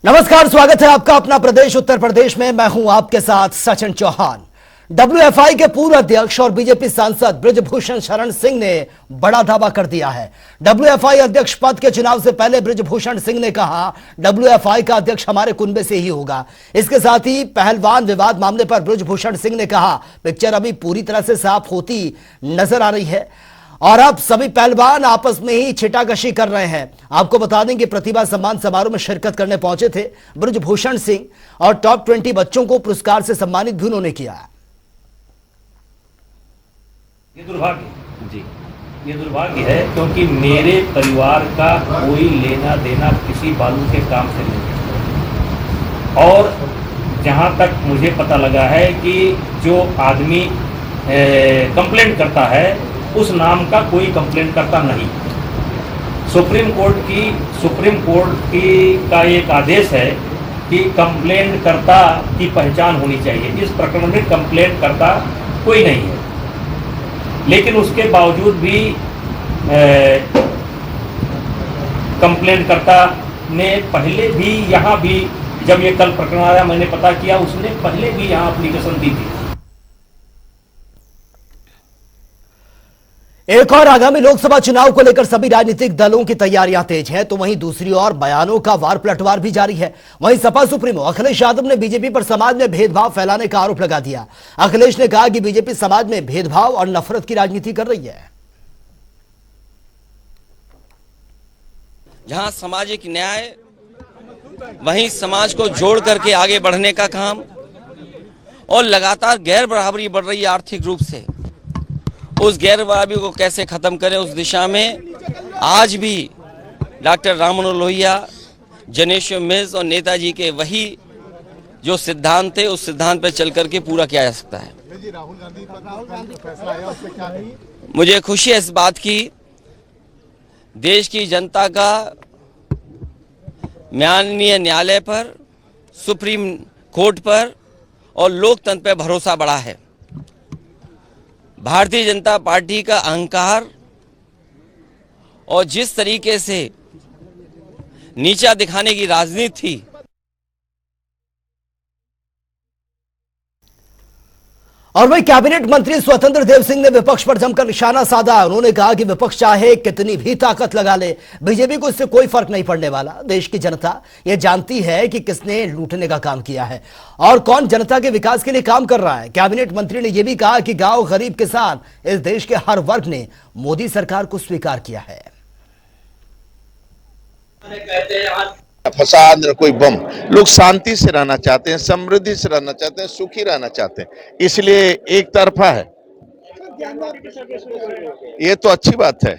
नमस्कार, स्वागत है आपका अपना प्रदेश उत्तर प्रदेश में। मैं हूं आपके साथ सचिन चौहान। डब्ल्यूएफआई के पूर्व अध्यक्ष और बीजेपी सांसद बृजभूषण शरण सिंह ने बड़ा दावा कर दिया है। डब्ल्यूएफआई अध्यक्ष पद के चुनाव से पहले बृजभूषण सिंह ने कहा, डब्ल्यूएफआई का अध्यक्ष हमारे कुनबे से ही होगा। इसके साथ ही पहलवान विवाद मामले पर बृजभूषण सिंह ने कहा, पिक्चर अभी पूरी तरह से साफ होती नजर आ रही है और अब सभी पहलवान आपस में ही छिटाकशी कर रहे हैं। आपको बता दें कि प्रतिभा सम्मान समारोह में शिरकत करने पहुंचे थे बृजभूषण सिंह और टॉप 20 बच्चों को पुरस्कार से सम्मानित भी उन्होंने किया। ये दुर्भाग्य है क्योंकि मेरे परिवार का कोई लेना देना किसी बालू के काम से नहीं है। और जहां तक मुझे पता लगा है कि जो आदमी कंप्लेंट करता है उस नाम का कोई कंप्लेंट करता नहीं। सुप्रीम कोर्ट की का एक आदेश है कि कंप्लेंट करता की पहचान होनी चाहिए। इस प्रकरण में कंप्लेंट करता कोई नहीं है, लेकिन उसके बावजूद भी कंप्लेंट करता ने पहले भी यहाँ भी, जब ये कल प्रकरण आया मैंने पता किया, उसने पहले भी यहाँ एप्लीकेशन दी थी। एक और आगामी लोकसभा चुनाव को लेकर सभी राजनीतिक दलों की तैयारियां तेज हैं, तो वहीं दूसरी ओर बयानों का वार पलटवार भी जारी है। वहीं सपा सुप्रीमो अखिलेश यादव ने बीजेपी पर समाज में भेदभाव फैलाने का आरोप लगा दिया। अखिलेश ने कहा कि बीजेपी समाज में भेदभाव और नफरत की राजनीति कर रही है। जहां सामाजिक न्याय, वहीं समाज को जोड़ करके आगे बढ़ने का काम, और लगातार गैर बराबरी बढ़ रही है आर्थिक रूप से, उस गैर बराबरी को कैसे खत्म करें उस दिशा में आज भी डॉक्टर राम मनोहर लोहिया, जनेश्वर मिश्र और नेताजी के वही जो सिद्धांत थे उस सिद्धांत पर चल करके पूरा किया जा सकता है। मुझे खुशी है इस बात की, देश की जनता का माननीय न्यायालय पर, सुप्रीम कोर्ट पर और लोकतंत्र पर भरोसा बढ़ा है। भारतीय जनता पार्टी का अहंकार और जिस तरीके से नीचा दिखाने की राजनीति थी, और वही कैबिनेट मंत्री स्वतंत्र देव सिंह ने विपक्ष पर जमकर निशाना साधा। उन्होंने कहा कि विपक्ष चाहे कितनी भी ताकत लगा ले, बीजेपी को इससे कोई फर्क नहीं पड़ने वाला। देश की जनता यह जानती है कि किसने लूटने का काम किया है और कौन जनता के विकास के लिए काम कर रहा है। कैबिनेट मंत्री ने यह भी कहा कि गांव, गरीब, किसान, इस देश के हर वर्ग ने मोदी सरकार को स्वीकार किया है। फसाद न कोई बम। लोग शांति से रहना चाहते हैं, समृद्धि से रहना चाहते हैं, सुखी रहना चाहते हैं, इसलिए एक तरफा है। ये तो अच्छी बात है।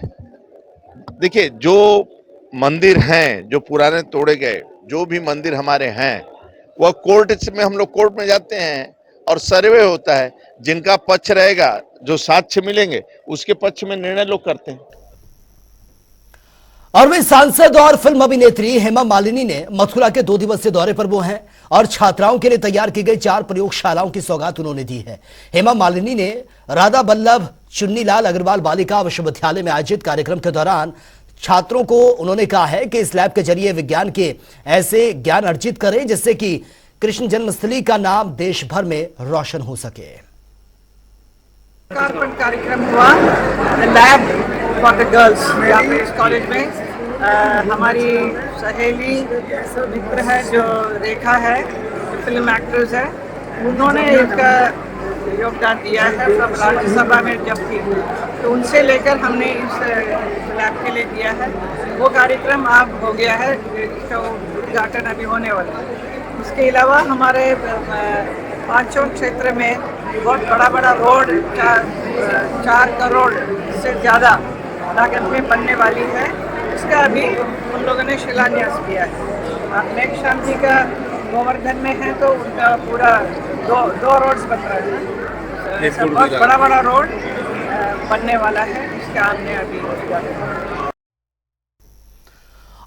देखिए, जो मंदिर हैं जो पुराने तोड़े गए, जो भी मंदिर हमारे हैं, वह कोर्ट में, हम लोग कोर्ट में जाते हैं और सर्वे होता है। जिनका पक्ष रहेगा, जो साक्ष्य मिलेंगे, उसके पक्ष में निर्णय लोग करते हैं। और वे सांसद और फिल्म अभिनेत्री हेमा मालिनी ने मथुरा के 2 दिवसीय दौरे पर वो हैं और छात्राओं के लिए तैयार की गई 4 प्रयोगशालाओं की सौगात उन्होंने दी है। हेमा मालिनी ने राधा बल्लभ चुन्नीलाल अग्रवाल बालिका विश्वविद्यालय में आयोजित कार्यक्रम के दौरान छात्रों को उन्होंने कहा है कि इस लैब के जरिए विज्ञान के ऐसे ज्ञान अर्जित करें जिससे कि कृष्ण जन्मस्थली का नाम देश भर में रोशन हो सके। कार्यक्रम हुआ लैब फॉर द गर्ल्स यहाँ पे इस कॉलेज में। हमारी सहेली मित्र है जो रेखा है, फिल्म एक्ट्रेस है, उन्होंने इसका योगदान दिया है राज्यसभा में जब थी, तो उनसे लेकर हमने इस लैब के लिए दिया है। वो कार्यक्रम अब हो गया है, इसका उद्घाटन अभी होने वाला है। इसके अलावा हमारे 5 क्षेत्र में बहुत बड़ा रोड 4 करोड़ से ज़्यादा लागत में बनने वाली है। इसका अभी हम लोगों ने शिलान्यास किया है। नेक शांति का गोवर्धन में है तो उनका पूरा दो रोड्स बन रहा है। बहुत बड़ा रोड बनने वाला है, इसका हमने अभी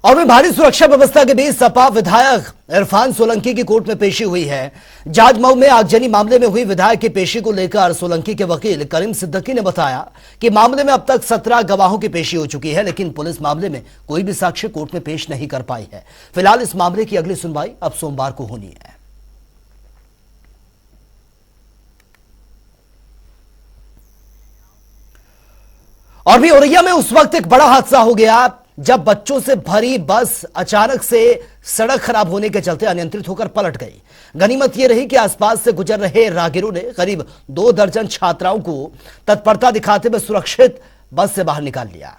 और में भारी सुरक्षा व्यवस्था के बीच सपा विधायक इरफान सोलंकी की कोर्ट में पेशी हुई है। जाजमऊ में आगजनी मामले में हुई विधायक की पेशी को लेकर सोलंकी के वकील करीम सिद्दीकी ने बताया कि मामले में अब तक 17 गवाहों की पेशी हो चुकी है, लेकिन पुलिस मामले में कोई भी साक्ष्य कोर्ट में पेश नहीं कर पाई है। फिलहाल इस मामले की अगली सुनवाई अब सोमवार को होनी है। और भी औरैया में उस वक्त एक बड़ा हादसा हो गया जब बच्चों से भरी बस अचानक से सड़क खराब होने के चलते अनियंत्रित होकर पलट गई। गनीमत यह रही कि आसपास से गुजर रहे राहगीरों ने करीब 2 दर्जन छात्राओं को तत्परता दिखाते हुए सुरक्षित बस से बाहर निकाल लिया।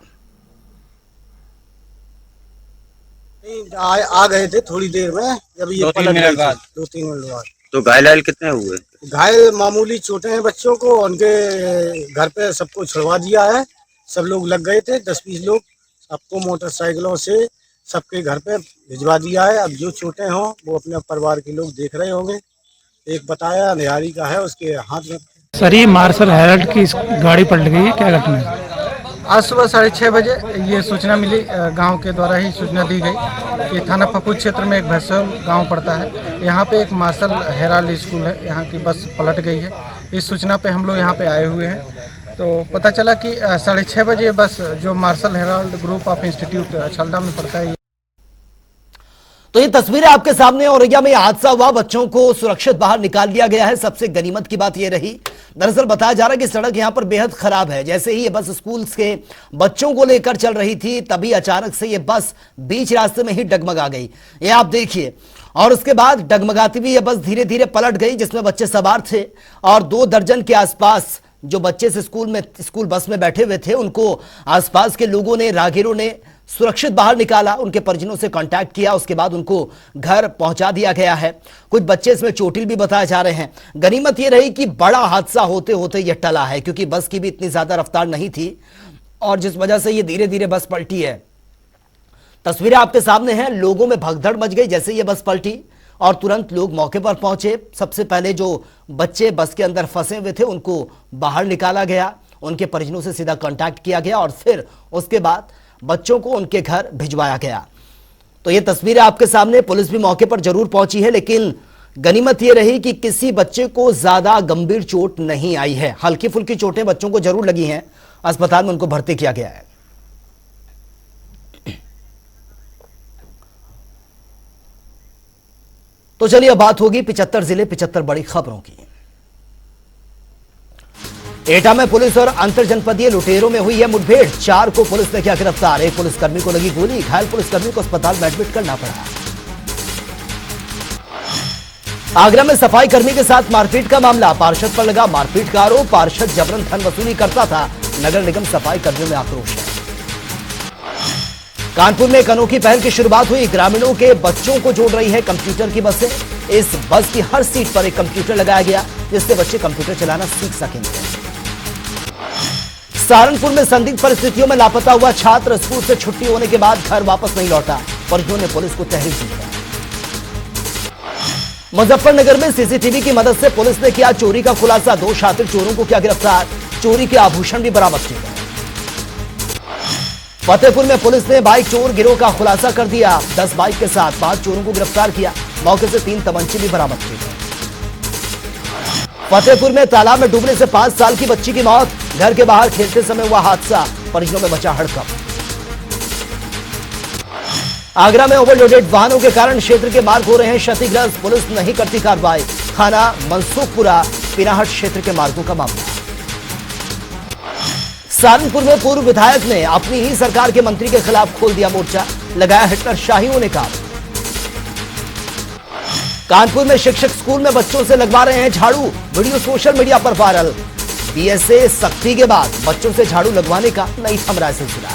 आ गए थे थोड़ी देर में, जब ये 2-3 मिनट बाद। 2-3 मिनट बाद। तो घायल कितने हुए? घायल मामूली चोटें हैं बच्चों को, उनके घर पे सबको छुड़वा दिया है। सब लोग लग गए थे, 10-20 लोग, सबको मोटरसाइकिलों से सबके घर पे भिजवा दिया है। अब जो चोटें हों वो अपने परिवार के लोग देख रहे होंगे। एक बताया निहारी का है, उसके हाथ में। सर ये मार्शल हेराल्ड की गाड़ी पलट गई है, क्या घटना है? आज सुबह 6:30 बजे ये सूचना मिली, गांव के द्वारा ही सूचना दी गई कि थाना फपूत क्षेत्र में एक भैंसोल गांव पड़ता है, यहाँ पे एक मार्शल हेराल्ड स्कूल है, यहाँ की बस पलट गई है। इस सूचना पे हम लोग यहाँ पे आए हुए हैं, तो पता चला कि 6:30 बजे बस जो Marshall Herald group of institute Chhalda में पड़ता है। तो ये तस्वीरें आपके सामने, औरैया में हादसा हुआ, बच्चों को सुरक्षित बाहर निकाल लिया गया है। सबसे गनीमत की बात यह रही, दरअसल बताया जा रहा है कि सड़क यहां पर बेहद खराब है। जैसे ही ये बस स्कूल के बच्चों को लेकर चल रही थी, तभी अचानक से ये बस बीच रास्ते में ही डगमगा गई। ये आप देखिए, और उसके बाद डगमगाती हुई ये बस धीरे धीरे पलट गई, जिसमें बच्चे सवार थे और 2 दर्जन के आसपास जो बच्चे से स्कूल बस में बैठे हुए थे, उनको आसपास के लोगों ने, राहगीरों ने सुरक्षित बाहर निकाला, उनके परिजनों से कांटेक्ट किया, उसके बाद उनको घर पहुंचा दिया गया है। कुछ बच्चे इसमें चोटिल भी बताए जा रहे हैं। गनीमत यह रही कि बड़ा हादसा होते होते यह टला है, क्योंकि बस की भी इतनी ज्यादा रफ्तार नहीं थी और जिस वजह से ये धीरे धीरे बस पलटी है। तस्वीरें आपके सामने हैं, लोगों में भगदड़ मच गई जैसे ये बस पलटी और तुरंत लोग मौके पर पहुंचे। सबसे पहले जो बच्चे बस के अंदर फंसे हुए थे उनको बाहर निकाला गया, उनके परिजनों से सीधा कांटेक्ट किया गया और फिर उसके बाद बच्चों को उनके घर भिजवाया गया। तो ये तस्वीरें आपके सामने, पुलिस भी मौके पर जरूर पहुंची है, लेकिन गनीमत ये रही कि किसी बच्चे को ज्यादा गंभीर चोट नहीं आई है। हल्की फुल्की चोटें बच्चों को जरूर लगी हैं, अस्पताल में उनको भर्ती किया गया है। तो चलिए अब बात होगी 75 जिले 75 बड़ी खबरों की। एटा में पुलिस और अंतर जनपदीय लुटेरों में हुई है मुठभेड़, 4 को पुलिस ने किया गिरफ्तार। एक पुलिसकर्मी को लगी गोली, घायल पुलिसकर्मी को अस्पताल में एडमिट करना पड़ा। आगरा में सफाई कर्मी के साथ मारपीट का मामला, पार्षद पर लगा मारपीट का आरोप, पार्षद जबरन धन वसूली करता था। नगर निगम सफाई कर्मियों में आक्रोश है। कानपुर में एक अनोखी पहल की शुरुआत हुई, ग्रामीणों के बच्चों को जोड़ रही है कंप्यूटर की बसें। इस बस की हर सीट पर एक कंप्यूटर लगाया गया, जिससे बच्चे कंप्यूटर चलाना सीख सकेंगे। सहारनपुर में संदिग्ध परिस्थितियों में लापता हुआ छात्र स्कूल से छुट्टी होने के बाद घर वापस नहीं लौटा, परिजनों ने पुलिस को तहरीर दी है। मुजफ्फरनगर में सीसीटीवी की मदद से पुलिस ने किया चोरी का खुलासा, 2 शातिर चोरों को किया गिरफ्तार, चोरी के आभूषण भी बरामद किए गए। फतेहपुर में पुलिस ने बाइक चोर गिरोह का खुलासा कर दिया, 10 बाइक के साथ 5 चोरों को गिरफ्तार किया, मौके से 3 तमंचे भी बरामद किए गए। फतेहपुर में तालाब में डूबने से 5 साल की बच्ची की मौत, घर के बाहर खेलते समय हुआ हादसा, परिजनों में मचा हड़कंप। आगरा में ओवरलोडेड वाहनों के कारण क्षेत्र के मार्ग हो रहे हैं क्षतिग्रस्त, पुलिस नहीं करती कार्रवाई, थाना मनसुखपुरा पिनाहट क्षेत्र के मार्गों का मामला। सहारनपुर में पूर्व विधायक ने अपनी ही सरकार के मंत्री के खिलाफ खोल दिया मोर्चा, लगाया हिटलर शाही होने का। कानपुर में शिक्षक स्कूल में बच्चों से लगवा रहे हैं झाड़ू, वीडियो सोशल मीडिया पर वायरल। बीएसए सख्ती के बाद बच्चों से झाड़ू लगवाने का नहीं थम रहा है सिलसिला।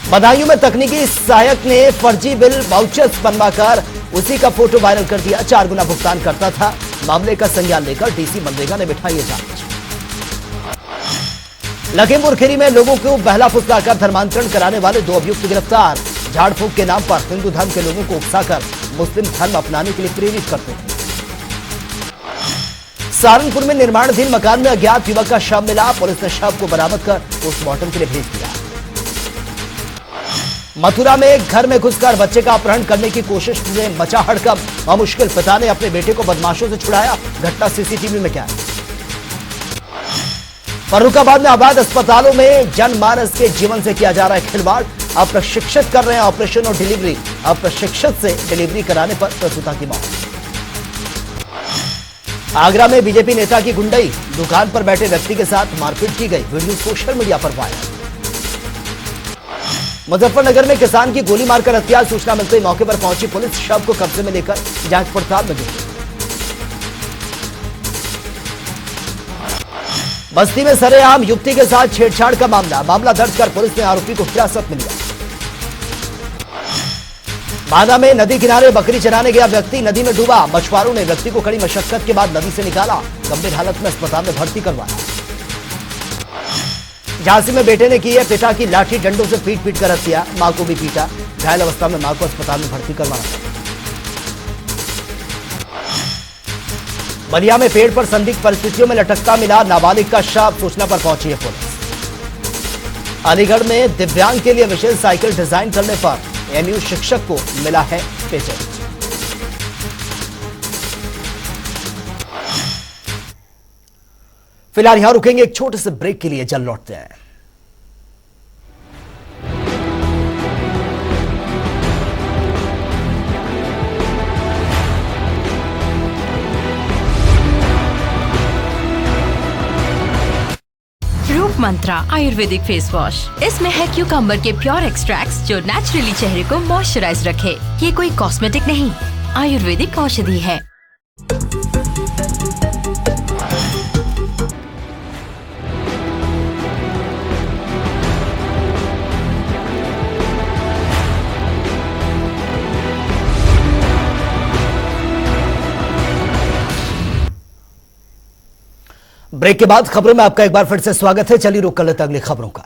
बदायूं में तकनीकी सहायक ने फर्जी बिल वाउचर्स बनवाकर उसी का फोटो वायरल कर दिया, 4 गुना भुगतान करता था। मामले का संज्ञान लेकर डीसी मनरेगा ने बिठाई जांच। लखीमपुर खीरी में लोगों को बहला फुसलाकर धर्मांतरण कराने वाले 2 अभियुक्त गिरफ्तार, झाड़ फूंक के नाम पर हिंदू धर्म के लोगों को उकसाकर मुस्लिम धर्म अपनाने के लिए प्रेरित करते थे। सहारनपुर में निर्माणाधीन मकान में अज्ञात युवक का शव मिला। पुलिस ने शव को बरामद कर पोस्टमार्टम के लिए भेज दिया। मथुरा में घर में घुसकर बच्चे का अपहरण करने की कोशिश में मचा हड़कंप। मुश्किल पिता ने अपने बेटे को बदमाशों से छुड़ाया। घटना सीसीटीवी में कैद। फर्रुखाबाद में अवैध अस्पतालों में जनमानस के जीवन से किया जा रहा है खिलवाड़। अप्रशिक्षित कर रहे हैं ऑपरेशन और डिलीवरी। अप्रशिक्षित से डिलीवरी कराने पर प्रसूता की मौत। आगरा में बीजेपी नेता की गुंडई। दुकान पर बैठे व्यक्ति के साथ मारपीट की गई। वीडियो सोशल मीडिया पर वायरल। मुजफ्फरनगर में किसान की गोली मारकर हत्या। सूचना मिलते ही मौके पर पहुंची पुलिस शव को कब्जे में लेकर जांच पड़ताल में जुटी। बस्ती में सरेआम युवती के साथ छेड़छाड़ का मामला दर्ज कर पुलिस ने आरोपी को हिरासत में लिया। बांदा में नदी किनारे बकरी चराने गया व्यक्ति नदी में डूबा। मछुआरों ने व्यक्ति को कड़ी मशक्कत के बाद नदी से निकाला। गंभीर हालत में अस्पताल में भर्ती करवाया। झांसी में बेटे ने की है पिता की लाठी डंडों से पीट कर हत्या। मां को भी पीटा। घायल अवस्था में मां को अस्पताल में भर्ती करवाया। बलिया में पेड़ पर संदिग्ध परिस्थितियों में लटकता मिला नाबालिग का शव। सूचना पर पहुंची है पुलिस। अलीगढ़ में दिव्यांग के लिए विशेष साइकिल डिजाइन करने पर एमयू शिक्षक को मिला है पेटेंट। फिलहाल यहां रुकेंगे एक छोटे से ब्रेक के लिए। जल्द लौटते हैं। रूप मंत्रा आयुर्वेदिक फेस वॉश। इसमें है क्यूकम्बर के प्योर एक्सट्रैक्ट्स जो नेचुरली चेहरे को मॉइस्चराइज रखे। ये कोई कॉस्मेटिक नहीं, आयुर्वेदिक औषधि है। ब्रेक के बाद खबरों में आपका एक बार फिर से स्वागत है। चलिए रुक कर लेते अगली खबरों का।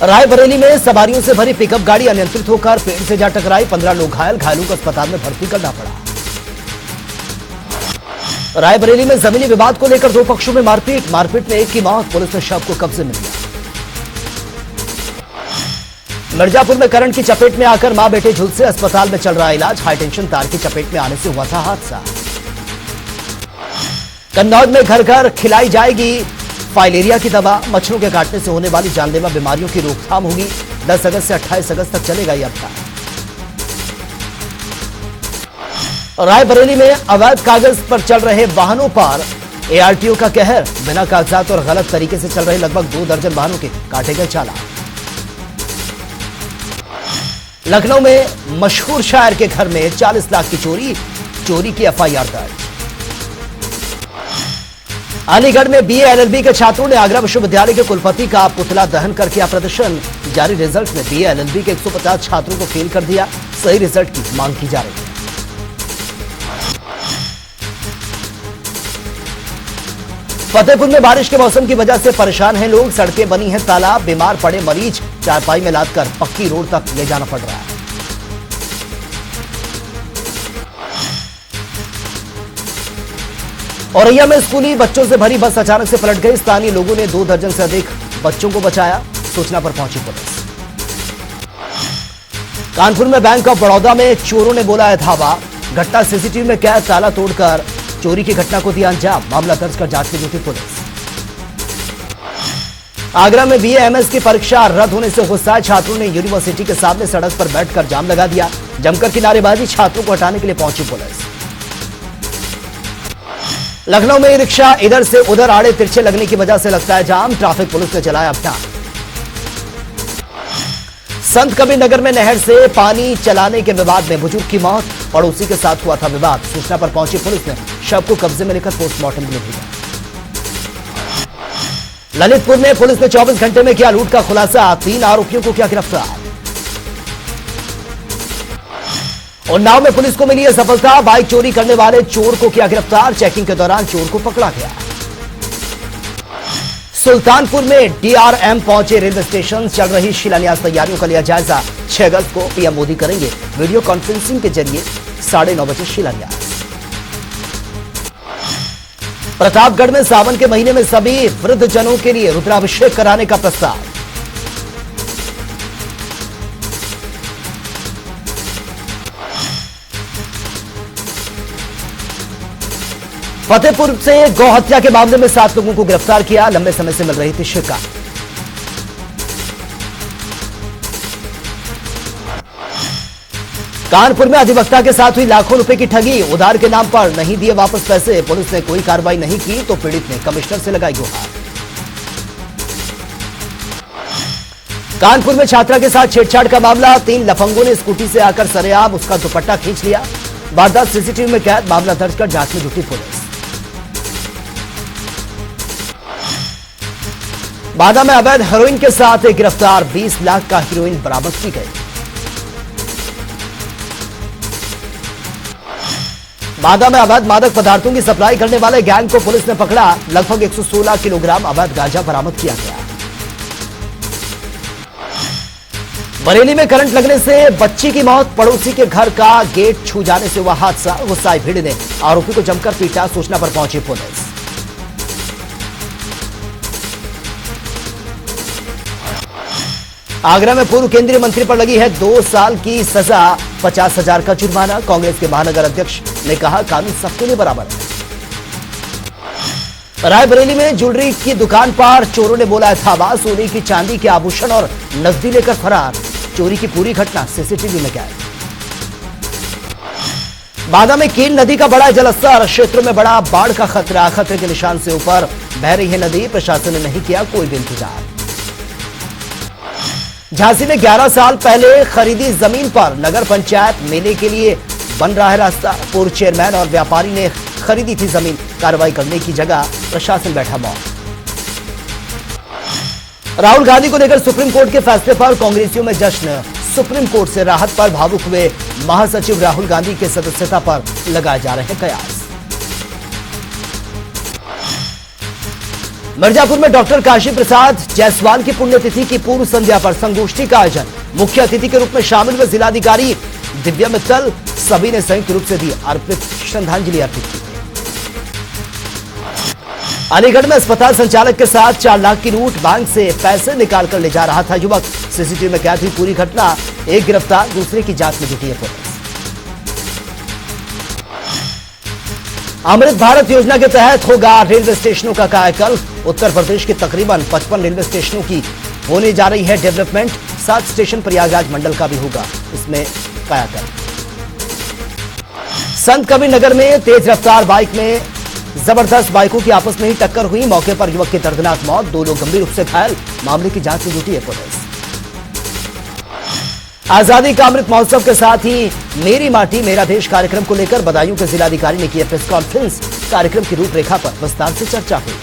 रायबरेली में सवारियों से भरी पिकअप गाड़ी अनियंत्रित होकर पेड़ से जा टकराई। 15 लोग घायल। घायलों को अस्पताल में भर्ती करना पड़ा। रायबरेली में जमीनी विवाद को लेकर दो पक्षों में मारपीट में एक की मौत। पुलिस ने शव को कब्जे में लिया। मिर्जापुर में करंट की चपेट में आकर मां बेटे झुलसे। अस्पताल में चल रहा इलाज। हाईटेंशन तार की चपेट में आने से हुआ था हादसा। कन्नौज में घर घर खिलाई जाएगी फाइलेरिया की दवा। मच्छरों के काटने से होने वाली जानलेवा बीमारियों की रोकथाम होगी। 10 अगस्त से 28 अगस्त तक चलेगा यह अभियान। रायबरेली में अवैध कागज पर चल रहे वाहनों पर एआरटीओ का कहर। बिना कागजात और गलत तरीके से चल रहे लगभग 2 दर्जन वाहनों के काटे गए चालान। लखनऊ में मशहूर शायर के घर में 40 लाख की चोरी की एफआईआर दर्ज। अलीगढ़ में बीए एलएलबी के छात्रों ने आगरा विश्वविद्यालय के कुलपति का पुतला दहन कर किया प्रदर्शन। जारी रिजल्ट में बीए एलएलबी के 150 छात्रों को फेल कर दिया। सही रिजल्ट की मांग की जा रही है। फतेहपुर में बारिश के मौसम की वजह से परेशान हैं लोग। सड़कें बनी हैं तालाब। बीमार पड़े मरीज चारपाई में लादकर पक्की रोड तक ले जाना पड़ रहा है। औरैया में स्कूली बच्चों से भरी बस अचानक से पलट गई। स्थानीय लोगों ने 2 दर्जन से अधिक बच्चों को बचाया। सूचना पर पहुंची पुलिस। कानपुर में बैंक ऑफ बड़ौदा में चोरों ने बोला है धावा। घटना सीसीटीवी में कैद। ताला तोड़कर चोरी की घटना को दिया अंजाम। मामला दर्ज कर जांच में जुटी पुलिस। आगरा में बीए एमएस की परीक्षा रद्द होने से गुस्साए छात्रों ने यूनिवर्सिटी के सामने सड़क पर बैठकर जाम लगा दिया। जमकर की नारेबाजी। छात्रों को हटाने के लिए पहुंची पुलिस। लखनऊ में रिक्शा इधर से उधर आड़े तिरछे लगने की वजह से लगता है जाम। ट्रैफिक पुलिस ने चलाया अभियान। संत कबीर नगर में नहर से पानी चलाने के विवाद में बुजुर्ग की मौत। पड़ोसी के साथ हुआ था विवाद। सूचना पर पहुंची पुलिस ने शव को कब्जे में लेकर पोस्टमार्टम के लिए भेजा। ललितपुर में पुलिस ने 24 घंटे में किया लूट का खुलासा। 3 आरोपियों को किया गिरफ्तार। उन्नाव में पुलिस को मिली है सफलता। बाइक चोरी करने वाले चोर को किया गिरफ्तार। चेकिंग के दौरान चोर को पकड़ा गया। सुल्तानपुर में डीआरएम पहुंचे रेलवे स्टेशन। चल रही शिलान्यास तैयारियों का लिया जायजा। 6 अगस्त को पीएम मोदी करेंगे वीडियो कॉन्फ्रेंसिंग के जरिए 9:30 बजे शिलान्यास। प्रतापगढ़ में सावन के महीने में सभी वृद्ध जनों के लिए रुद्राभिषेक कराने का प्रस्ताव। फतेहपुर से गौ हत्या के मामले में 7 लोगों को गिरफ्तार किया, लंबे समय से मिल रही थी शिकायत। कानपुर में अधिवक्ता के साथ हुई लाखों रुपए की ठगी, उधार के नाम पर नहीं दिए वापस पैसे, पुलिस ने कोई कार्रवाई नहीं की तो पीड़ित ने कमिश्नर से लगाई गुहार। कानपुर में छात्रा के साथ छेड़छाड़ का मामला, 3 लफंगों ने स्कूटी से आकर सरेआम उसका दुपट्टा खींच लिया, वारदात सीसीटीवी में कैद, मामला दर्ज कर जांच में जुटी पुलिस। बादा में अवैध हेरोइन के साथ एक गिरफ्तार, 20 लाख का हेरोइन बरामद की गई। बादा में अवैध मादक पदार्थों की सप्लाई करने वाले गैंग को पुलिस ने पकड़ा, लगभग 116 किलोग्राम अवैध गांजा बरामद किया गया। बरेली में करंट लगने से बच्ची की मौत, पड़ोसी के घर का गेट छू जाने से हुआ हादसा, गुस्साई भीड़ ने आरोपी को जमकर पीटा, सूचना पर पहुंची पुलिस। आगरा में पूर्व केंद्रीय मंत्री पर लगी है 2 साल की सजा, 50,000 का जुर्माना, कांग्रेस के महानगर अध्यक्ष ने कहा कानून सबके लिए बराबर है। रायबरेली में ज्वेलरी की दुकान पर चोरों ने बोला धावा, सोने की चांदी के आभूषण और नकदी लेकर फरार, चोरी की पूरी घटना सीसीटीवी में कैद। बादा में कील नदी का बड़ा जलस्तर, क्षेत्रों में बड़ा बाढ़ का खतरा, खतरे के निशान से ऊपर बह रही है नदी, प्रशासन ने नहीं किया कोई भी इंतजाम। झांसी में 11 साल पहले खरीदी जमीन पर नगर पंचायत मेले के लिए बन रहा है रास्ता, पूर्व चेयरमैन और व्यापारी ने खरीदी थी जमीन, कार्रवाई करने की जगह प्रशासन बैठा मौन। राहुल गांधी को लेकर सुप्रीम कोर्ट के फैसले पर कांग्रेसियों में जश्न, सुप्रीम कोर्ट से राहत पर भावुक हुए महासचिव, राहुल गांधी के सदस्यता पर लगाए जा रहे हैं कयास। मिर्जापुर में डॉक्टर काशी प्रसाद जायसवाल की पुण्यतिथि की पूर्व संध्या पर संगोष्ठी का आयोजन, मुख्य अतिथि के रूप में शामिल हुए जिलाधिकारी दिव्या मित्तल, सभी ने संयुक्त रूप से दी अर्पित श्रद्धांजलि अर्पित की। अलीगढ़ में अस्पताल संचालक के साथ 4 लाख की लूट, बैंक से पैसे निकालकर ले जा रहा था युवक, सीसीटीवी में कैद हुई पूरी घटना, एक गिरफ्तार, दूसरे की जांच में जुटी है पुलिस। अमृत भारत योजना के तहत होगा रेलवे स्टेशनों का कायाकल्प, उत्तर प्रदेश के तकरीबन 55 रेलवे स्टेशनों की होने जा रही है डेवलपमेंट, 7 स्टेशन प्रयागराज मंडल का भी होगा इसमें कायाकल्प। संत कबीर नगर में तेज रफ्तार बाइक में जबरदस्त बाइकों की आपस में ही टक्कर हुई, मौके पर युवक की दर्दनाक मौत, 2 लोग गंभीर रूप से घायल, मामले की जांच में जुटी है पुलिस। आजादी का अमृत महोत्सव के साथ ही मेरी माटी मेरा देश कार्यक्रम को लेकर बदायूं के जिलाधिकारी ने किया प्रेस कॉन्फ्रेंस, कार्यक्रम की रूपरेखा पर विस्तार से चर्चा हुई।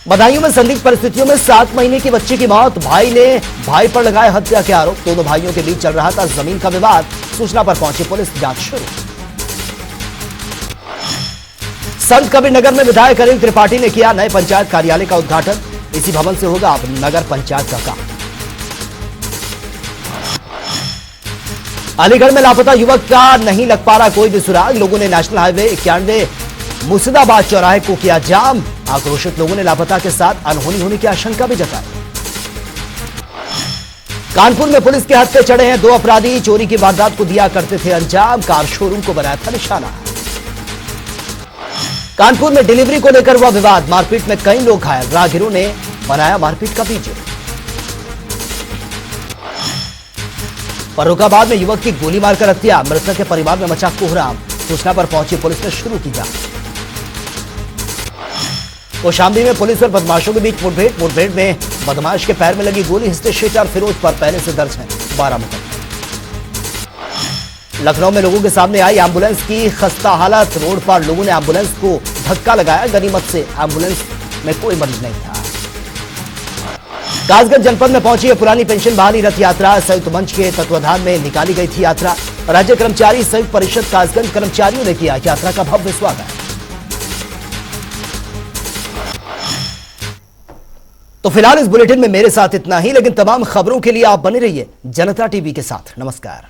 बदायूं में संदिग्ध परिस्थितियों में 7 महीने की बच्ची की मौत, भाई ने भाई पर लगाए हत्या के आरोप, दोनों भाइयों के बीच चल रहा था जमीन का विवाद, सूचना पर पहुंची पुलिस, जांच शुरू। संत कबीर नगर में विधायक अनिल त्रिपाठी ने किया नए पंचायत कार्यालय का उद्घाटन, इसी भवन से होगा अब नगर पंचायत का काम। अलीगढ़ में लापता युवक का नहीं लग पा रहा कोई भी सुराग, लोगों ने नेशनल हाईवे 91 मुर्शिदाबाद चौराहे को किया जाम, आक्रोशित लोगों ने लापता के साथ अनहोनी होने की आशंका भी जताई। कानपुर में पुलिस के हाथ पे चढ़े हैं 2 अपराधी, चोरी की वारदात को दिया करते थे अंजाम, कार शोरूम को बनाया था निशाना। कानपुर में डिलीवरी को लेकर हुआ विवाद, मारपीट में कई लोग घायल, राहगीरों ने बनाया मारपीट का वीडियो। फर्रुखाबाद में युवक की गोली मारकर हत्या, मृतक के परिवार में मचा कोहराम, सूचना पर पहुंची पुलिस ने शुरू की जांच। कौशाम्बी में पुलिस और बदमाशों के बीच मुठभेड़ में बदमाश के पैर में लगी गोली, हिस्से शेटर फिरोज पर पहले से दर्ज है 12 मुकदमे। लखनऊ में लोगों के सामने आई एम्बुलेंस की खस्ता हालत, रोड पर लोगों ने एम्बुलेंस को धक्का लगाया, गनीमत से एम्बुलेंस में कोई मरीज नहीं था। कासगंज जनपद में पहुंची है पुरानी पेंशन बहाली रथ यात्रा, संयुक्त मंच के तत्वाधान में निकाली गई थी यात्रा, राज्य कर्मचारी संयुक्त परिषद कासगंज कर्मचारियों ने किया यात्रा का भव्य स्वागत। तो फिलहाल इस बुलेटिन में मेरे साथ इतना ही, लेकिन तमाम खबरों के लिए आप बने रहिए जनता टीवी के साथ। नमस्कार।